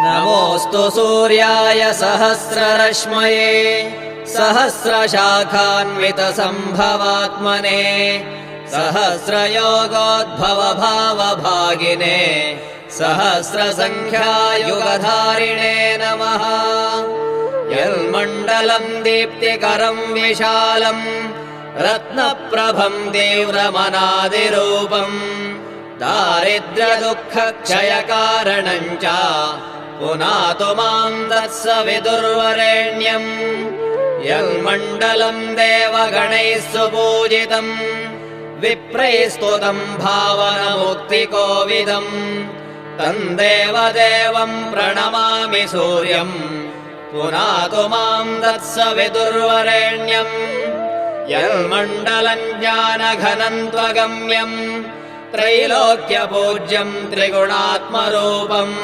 नमोऽस्तु सूर्याय सहस्ररश्मये सहस्रशाखान्वितसम्भवात्मने सहस्रयोगोद्भवभावभागिने सहस्रसङ्ख्यायुगधारिणे नमः। यन्मण्डलम् दीप्तिकरम् विशालम् रत्नप्रभम् तीव्रमनादिरूपम् दारिद्र्यदुःखक्षयकारणम् च पुनातु माम् तत्सवितुर्वरेण्यम्। यन्मण्डलम् देवगणैः सुपूजितम् विप्रैस्तुतम् भावनमुक्तिकोविदम् तम् देवदेवम् प्रणमामि सूर्यम् पुनातु माम् तत्सवितुर्वरेण्यम्। यन्मण्डलम् ज्ञानघनम् त्वगम्यम् त्रैलोक्यपूज्यम् त्रिगुणात्मरूपम्